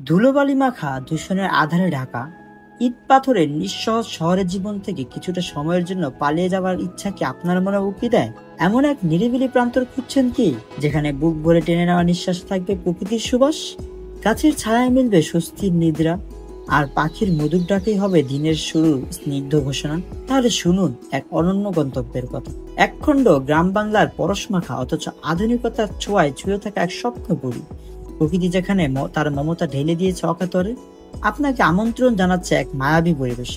ধুলোবালি মাখা দূষণের আধারে ঢাকা ইট পাথরের নিঃসহজ শহরের জীবন থেকে কিছুটা সময়ের জন্য পালিয়ে যাওয়ার ইচ্ছা কি আপনার মনে উকি দেয়? এমন এক নিরিবিলি প্রান্তর খুঁজছেন কি, যেখানে বুক ভরে টেনে নেওয়া নিঃশ্বাস থাকবে প্রকৃতির সুবাস, গাছের ছায়ায় মিলবে স্বস্তির নিদ্রা, আর পাখির মধুর ডাকেই হবে দিনের শুরুর স্নিগ্ধ ঘোষণা? তাহলে শুনুন এক অনন্য গন্তব্যের কথা। একখণ্ড গ্রাম বাংলার পরশমাখা অথচ আধুনিকতার ছোঁয়ায় ছুঁয়ে থাকা এক স্বপ্নপুরী। প্রকৃতি যেখানে তার মমতা ঢেলে দিয়েছে অকাতরে, আপনাকে আমন্ত্রণ জানাচ্ছে এক মায়াবী পরিবেশ।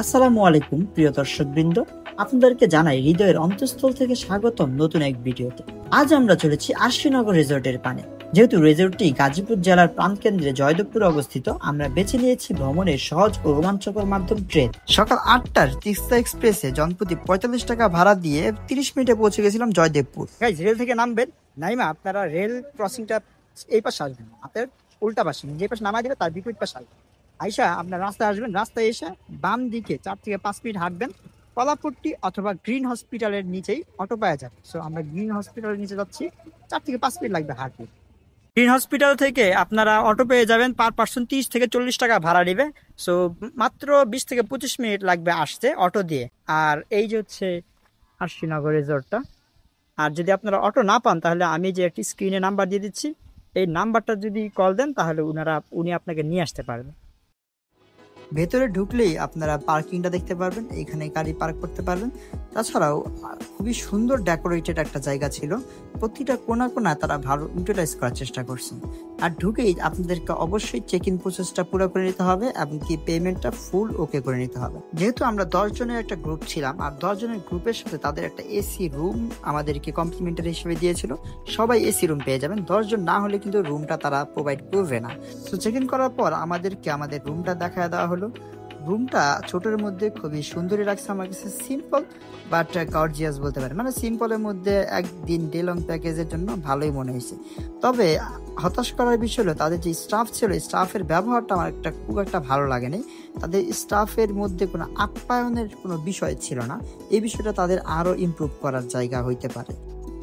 আসসালামু আলাইকুম প্রিয় দর্শকবৃন্দ, আপনাদেরকে জানাই হৃদয়ের অন্তঃস্থল থেকে স্বাগতম নতুন এক ভিডিওতে। আজ আমরা চলেছি আশ্রীনগর রিসোর্টের পানে। যেহেতু রিসোর্টটি গাজীপুর জেলার প্রাণকেন্দ্রে জয়দেবপুরে অবস্থিত, আমরা বেছে নিয়েছি ভ্রমণের সহজ ও রোমাঞ্চকর মাধ্যম ট্রেন। সকাল 8টার তিস্তা এক্সপ্রেসে জনপ্রতি 45 টাকা ভাড়া দিয়ে 30 মিনিটে পৌঁছে গেছিলাম জয়দেবপুর। রেল থেকে নামবেন, নাইমা আপনারা রেল ক্রসিংটা এই পাশে আসবেন, আপনার উল্টা পাশে যে পাশে নামাই দেবে তার বিপরীত পাশে আসবেন। আইসা আপনার রাস্তায় আসবেন, রাস্তায় এসে বাম দিকে 4 থেকে 5 মিনিট হাঁটবেন, কলাপট্টি অথবা গ্রিন হসপিটালের নিচেই অটো পাওয়া যাবে। সো আমরা গ্রিন হসপিটালের নিচে যাচ্ছি, 4 থেকে 5 মিনিট লাগবে হাঁটতে। গ্রিন হসপিটাল থেকে আপনারা অটো পেয়ে যাবেন, পার পার্সন 30 থেকে 40 টাকা ভাড়া নেবে। সো মাত্র 20 থেকে 25 মিনিট লাগবে আসতে অটো দিয়ে। আর এই যে হচ্ছে আশ্রীনগর রিসোর্টটা। আর যদি আপনারা অটো না পান তাহলে আমি যে একটি স্ক্রিনে নাম্বার দিয়ে দিচ্ছি, এই নাম্বারটা যদি কল দেন তাহলে উনি আপনাকে নিয়ে আসতে পারবেন। ভেতরে ঢুকলেই আপনারা পার্কিংটা দেখতে পারবেন, এখানে গাড়ি পার্ক করতে পারবেন। তাছাড়াও খুবই সুন্দর ডেকোরেটেড একটা জায়গা ছিল, প্রতিটা কোণা কোণা তারা ভালো ইউটিলাইজ করার চেষ্টা করছেন। আর ঢুকেই আপনাদেরকে অবশ্যই চেক ইন প্রসেসটা পুরো করে নিতে হবে এবং কি পেমেন্টটা ফুল ওকে করে নিতে হবে। যেহেতু আমরা 10 জনের একটা গ্রুপ ছিলাম, আর 10 জনের গ্রুপের সাথে তাদের একটা এসি রুম আমাদেরকে কমপ্লিমেন্টারি হিসেবে দিয়েছিল। সবাই এসি রুম পেয়ে যাবেন, 10 জন না হলে কিন্তু রুমটা তারা প্রোভাইড করবে না। তো চেক ইন করার পর আমাদেরকে আমাদের রুমটা দেখায় দেওয়া হলো। রুমটা ছোটের মধ্যে খুবই সুন্দরই লাগছে আমার কাছে, সিম্পল বাট গর্জিয়াস বলতে পারেন। মানে সিম্পলের মধ্যে একদিন ডে লং প্যাকেজের জন্য ভালোই মনে হয়েছে। তবে হতাশ করার বিষয় হলো তাদের যে স্টাফ ছিল, স্টাফের ব্যবহারটা আমার খুব একটা ভালো লাগেনি। তাদের স্টাফের মধ্যে কোনো আপ্যায়নের কোনো বিষয় ছিল না। এই বিষয়টা তাদের আরো ইমপ্রুভ করার জায়গা হইতে পারে।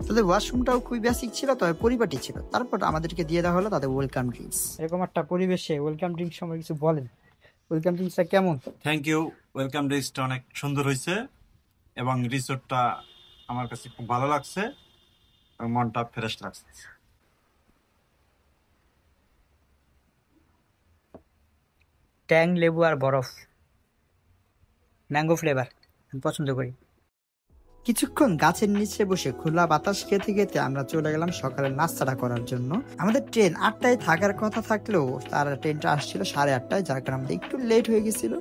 তাদের ওয়াশরুমটাও খুবই বেসিক ছিল, তবে পরিপাটি ছিল। তারপর আমাদেরকে দিয়ে দেওয়া হলো তাদের ওয়েলকাম ড্রিঙ্কস। এরকম একটা পরিবেশে ওয়েলকাম ড্রিঙ্কস সম্পর্কে কিছু বলেন। ওয়েলকাম ড্রিঙ্কসটা কেমন? Thank you. ওয়েলকাম ড্রিঙ্কসটা অনেক সুন্দর হয়েছে এবং রিসোর্টটা আমার কাছে খুব ভালো লাগছে এবং মনটা ফ্রেশ লাগছে। ট্যাং, লেবু আর বরফ, ম্যাঙ্গো ফ্লেভার আমি পছন্দ করি। কিছুক্ষণ গাছের নিচে বসে খোলা বাতাস খেতে খেতে আমরা চলে গেলাম সকালের নাস্তাটা করার জন্য। আমাদের ট্রেন 8টায় থাকার কথা থাকলেও তার ট্রেনটা আসছিল 8:30টায়, যার কারণে আমাদের একটু লেট হয়ে গেছিল।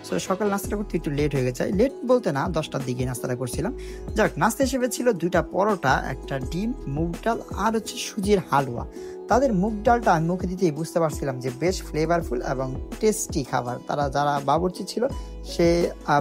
সো সকাল নাস্তাটা করতে একটু লেট হয়ে গেছে, লেট বলতে না 10টার দিকে নাস্তাটা করছিলাম। যাক, নাস্তা হিসেবে ছিল 2টা পরোটা, একটা ডিম, মুগ ডাল আর হচ্ছে সুজির হালুয়া। তাদের মুগ ডালটা আমি মুখে দিতেই বুঝতে পারছিলাম যে বেশ ফ্লেভারফুল এবং টেস্টি খাবার। তারা যারা বাবুর্চি ছিল সে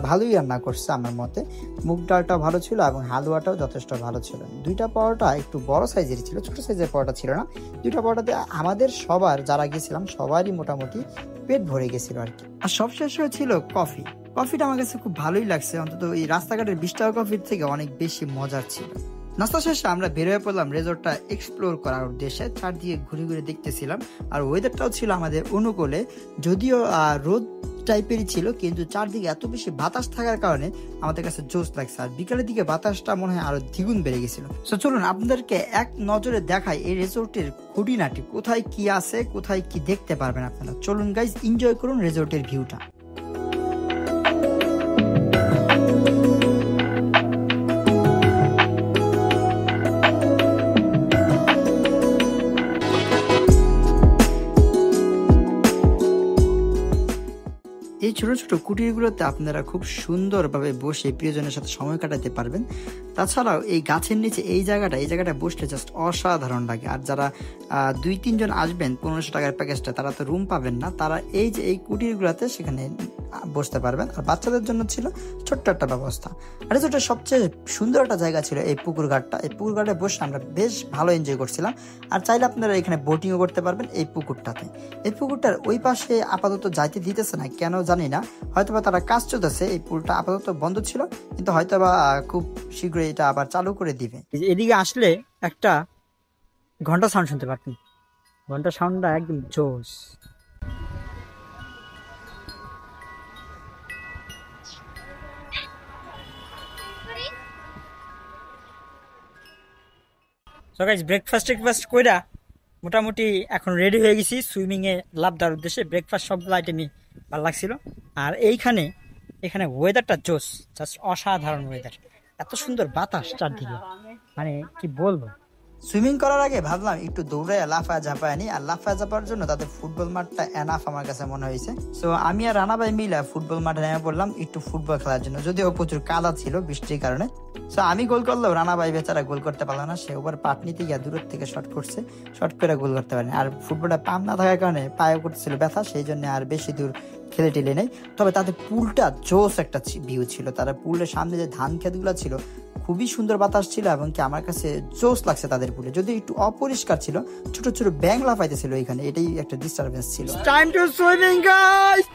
ভালোই রান্না করছে আমার মতে। মুগ ডালটা ভালো ছিল এবং হালুয়াটাও যথেষ্ট ভালো ছিল। 2টা পরোটা একটু বড় সাইজের ছিল, ছোট সাইজের পরোটা ছিল না। 2টা পরোটাতে আমাদের সবার যারা গেছিলাম সবারই মোটামুটি পেট ভরে গেছিল আর কি। আর সবশেষ হয়েছিল কফি। কফিটা আমার কাছে খুব ভালোই লাগছে, অন্তত এই রাস্তাঘাটের 20 টাকা কফির থেকে অনেক বেশি মজার ছিল। নাস্তা শেষে আমরা বের হয়ে পড়লাম রিসোর্টটা এক্সপ্লোর করার উদ্দেশ্যে। চারদিকে ঘুরে ঘুরে দেখতেছিলাম, আর ওয়েদারটাও ছিল আমাদের অনুকূলে। যদিও রোদ টাইপেরই ছিল, কিন্তু চারদিকে এত বেশি বাতাস থাকার কারণে আমাদের কাছে জোশ লাগছে। আর বিকালের দিকে বাতাসটা মনে হয় আরো দ্বিগুণ বেড়ে গেছিল। তো চলুন আপনাদেরকে এক নজরে দেখাই এই রিসোর্টের খুঁটিনাটি, কোথায় কি আছে, কোথায় কি দেখতে পারবেন আপনারা। চলুন গাইজ, এনজয় করুন রিসোর্টের ভিউটা। এই ছোট ছোট কুটিরগুলোতে আপনারা খুব সুন্দরভাবে বসে প্রিয়জনের সাথে সময় কাটাতে পারবেন। তাছাড়াও এই গাছের নিচে এই জায়গাটা বসলে জাস্ট অসাধারণ লাগে। আর যারা 2-3 জন আসবেন 1500 টাকার প্যাকেজটা, তারা তো রুম পাবেন না, তারা এই যে এই কুটিরগুলোতে সেখানে বসতে পারবেন। আর বাচ্চাদের জন্য ছিল ছোট্ট একটা ব্যবস্থা। আর রিসোর্টের সবচেয়ে সুন্দর একটা জায়গা ছিল এই পুকুর ঘাটটা। এই পুকুর ঘাটে বসে আমরা বেশ ভালো এনজয় করছিলাম। আর চাইলে আপনারা এখানে বোটিংও করতে পারবেন এই পুকুরটাতে। এই পুকুরটার ওই পাশে আপাতত যাইতে দিতেছে না, কেন জানি না, হয়তোবা তারা কাজ চলতেছে। এই পুলটা আপাতত বন্ধ ছিল, কিন্তু হয়তোবা খুব শীঘ্রই এটা আবার চালু করে দিবে। এদিকে আসলে একটা ঘন্টা সাউন্ড শুনতে পারতেন, ঘন্টা সাউন্ডটা একদম জোস। সো গাইস ব্রেকফাস্ট কইরা মোটামুটি এখন রেডি হয়ে গেছি সুইমিংয়ে লাভ দেওয়ার উদ্দেশ্যে। ব্রেকফাস্ট সবগুলো আইটেমই ভালো লাগছিল। আর এখানে ওয়েদারটা জোস, জাস্ট অসাধারণ ওয়েদার, এত সুন্দর বাতাস চারদিকে, মানে কি বলবো। সুইমিং করার আগে ভাবলাম একটু দৌড়ে লাফায় ঝাঁপায় নি, আর লাফায় ঝাঁপার জন্য তাদের ফুটবল মাঠটা এনাফ আমার কাছে মনে হয়েছে। সো আমি আর রানা ভাই মিলে ফুটবল মাঠে নেমে পড়লাম একটু ফুটবল খেলার জন্য, যদিও প্রচুর কাদা ছিল বৃষ্টির কারণে। সো আমি গোল করলেও রানা ভাই বেচারা গোল করতে পারলো না, সে ওভার পাট নিতে গিয়ে দূরের থেকে শট করছে, শট করে গোল করতে পারেনি। আর ফুটবলটা পাম্প না থাকার কারণে পায়ে করতেছিল ব্যথা, সেই জন্য আর বেশি দূর খেলে টেলে নেই। তবে তাদের পুলটা জোস একটা ভিউ ছিল, তারা পুলের সামনে যে ধান ক্ষেতগুলো ছিল খুবই সুন্দর বাতাস ছিল, এবং কি আমার কাছে জোস লাগছে তাদের পুলে। যদি একটু অপরিষ্কার ছিল, ছোট ছোট ব্যাং লাফাইতেছিল এখানে, এটাই একটা ডিস্টারবেন্স ছিল। Time to swimming guys.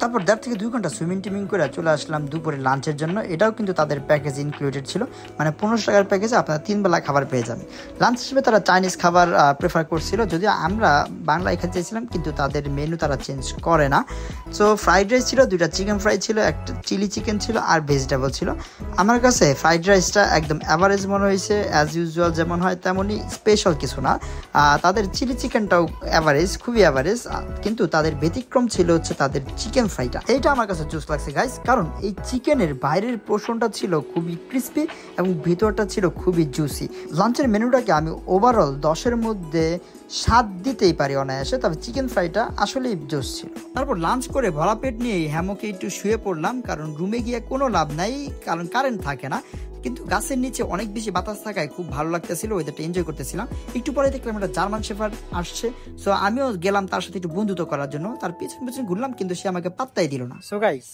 তারপর 1.5 থেকে 2 ঘন্টা সুইমিং টিমিং করে চলে আসলাম দুপুরে লাঞ্চের জন্য। এটাও কিন্তু তাদের প্যাকেজ ইনক্লুডেড ছিল, মানে 1500 টাকার প্যাকেজে আপনারা 3 বেলা খাবার পেয়ে যাবেন। লাঞ্চ হিসেবে তারা চাইনিজ খাবার প্রেফার করছিল, যদিও আমরা বাংলায় খেতে চেয়েছিলাম, কিন্তু তাদের মেনু তারা চেঞ্জ করে না। সো ফ্রাইড রাইস ছিল, 2টা চিকেন ফ্রাই ছিল, একটা চিলি চিকেন ছিল, আর ভেজিটেবল ছিল। আমার কাছে ফ্রাইড রাইসটা একদম অ্যাভারেজ মনে হয়েছে, অ্যাজ ইউজুয়াল যেমন হয় তেমনই, স্পেশাল কিছু না। তাদের চিলি চিকেনটাও অ্যাভারেজ, খুবই অ্যাভারেজ, কিন্তু তাদের ব্যতিক্রম ছিল হচ্ছে তাদের চিকেন ফ্রাইটা। এইটা আমার কাছে জুস লাগছে গাইস, কারণ এই চিকেনের বাইরের পোর্শনটা ছিল খুবই ক্রিস্পি এবং ভিতরটা ছিল খুবই জুসি। লাঞ্চের মেনুটাকে আমি ওভারঅল 10-এর মধ্যে 7 দিতেই পারি অনায়াসে, তবে চিকেন ফ্রাইটা আসলেই জুস ছিল। তারপর লাঞ্চ করে ভরা পেট নিয়ে হ্যামকে একটু শুয়ে পড়লাম, কারণ রুমে গিয়ে কোনো লাভ নাই, কারণ কারেন্ট থাকে না। কিন্তু গাছের নিচে অনেক বেশি বাতাস থাকায় খুব ভালো লাগতেছিল, ওয়েদারটা এনজয় করতেছিলাম। একটু পরে দেখলাম একটা জার্মান শেফার্ড আসছে, সো আমিও গেলাম তার সাথে একটু বন্ধুত্ব করার জন্য, তার পিছন পিছন ঘুরলাম, কিন্তু সে আমাকে পাত্তাই দিল না। সো গাইস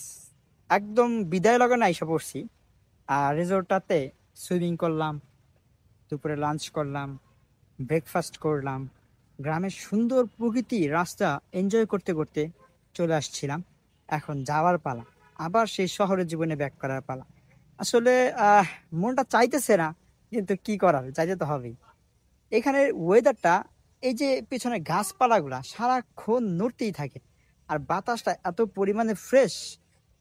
একদম বিদায় লাগানো আইসা পড়ছি, আর রিসোর্টটাতে সুইমিং করলাম, দুপুরে লাঞ্চ করলাম, ব্রেকফাস্ট করলাম, গ্রামের সুন্দর প্রকৃতি রাস্তা এনজয় করতে করতে চলে আসছিলাম। এখন যাওয়ার পালা, আবার সেই শহরের জীবনে ব্যাক করার পালা। আসলে মনটা চাইতেছে না, কিন্তু কি করার, যাইতে তো হবেই। এখানের ওয়েদারটা, এই যে পিছনে গাছপালাগুলা সারাক্ষণ নড়তেই থাকে, আর বাতাসটা এত পরিমাণে ফ্রেশ,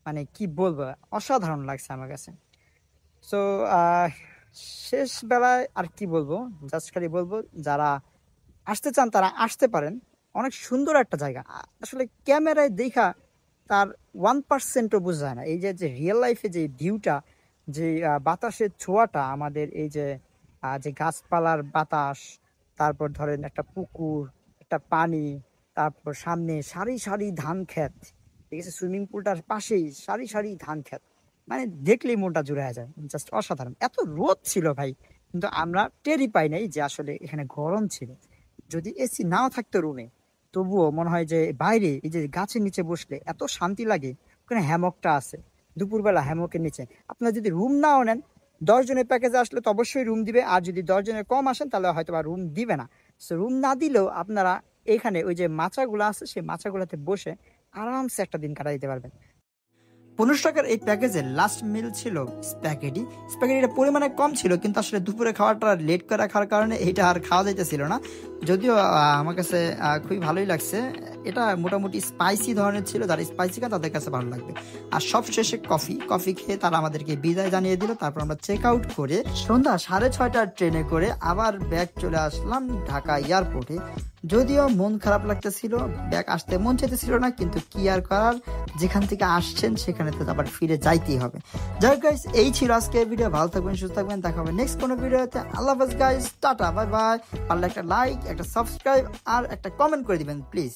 মানে কি বলবো, অসাধারণ লাগছে আমার কাছে। সো শেষ বেলায় আর কি বলবো, জাস্ট খালি বলবো যারা আসতে চান তারা আসতে পারেন, অনেক সুন্দর একটা জায়গা। আসলে ক্যামেরায় দেখা তার 1%ও বোঝা যায় না, এই যে রিয়েল লাইফে যে ভিউটা, যে বাতাসের ছোঁয়াটা, আমাদের এই যে যে গাছপালার বাতাস, তারপর ধরেন একটা পুকুর, একটা পানি, তারপর সামনে সারি সারি ধান ক্ষেত, ঠিক আছে, সুইমিং পুলটার পাশেই সারি সারি ধান ক্ষেত, মানে দেখলেই মনটা জুড়ে যায়, জাস্ট অসাধারণ। এত রোদ ছিল ভাই, কিন্তু আমরা টেরই পাই নাই যে আসলে এখানে গরম ছিল। যদি এসি নাও থাকতো রুমে, তবুও মনে হয় যে বাইরে এই যে গাছের নিচে বসলে এত শান্তি লাগে। ওখানে হ্যামকটা আছে, দুপুরবেলা হ্যামকের নিচে আপনারা যদি রুম নাও নেন, 10 জনের প্যাকেজে আসলে তো অবশ্যই রুম দিবে, আর যদি 10 জনের কম আসেন তাহলে হয়তো বা রুম দিবে না। সো রুম না দিলেও আপনারা এখানে ওই যে মাচাগুলো আছে, সেই মাচাগুলোতে বসে আরামসে একটা দিন কাটাই দিতে পারবেন। 1500 টাকার এই প্যাকেজের লাস্ট মিল ছিল স্প্যাগেটি। স্প্যাগেটিটা পরিমাণে কম ছিল, কিন্তু আসলে দুপুরে খাওয়াটা লেট করে খাওয়ার কারণে এইটা আর খাওয়া যাইতেছিল না, যদিও আমার কাছে খুবই ভালোই লাগছে। এটা মোটামুটি স্পাইসি ধরনের ছিল, যারা স্পাইসি খায় তাদের কাছে ভালো লাগবে। আর সব শেষে কফি খেয়ে তারা আমাদেরকে বিদায় জানিয়ে দিল। তারপর আমরা চেক আউট করে সন্ধ্যা 6:30টার ট্রেনে করে আবার ব্যাক চলে আসলাম ঢাকা এয়ারপোর্টে। যদিও মন খারাপ লাগতেছিল, ব্যাক আসতে মন চাইতেছিল না, কিন্তু কি আর করার, যেখান থেকে আসছেন সেখানে তো আবার ফিরে যাইতেই হবে। যাই হোক গাইস, এই ছিল আজকের ভিডিও। ভালো থাকবেন, সুস্থ থাকবেন, দেখা হবে নেক্সট কোনো ভিডিওতে। আল্লাহ হাফেজ গাইস, টাটা, বাই বাই। পারলে একটা লাইক, একটা সাবস্ক্রাইব আর একটা কমেন্ট করে দিবেন প্লিজ।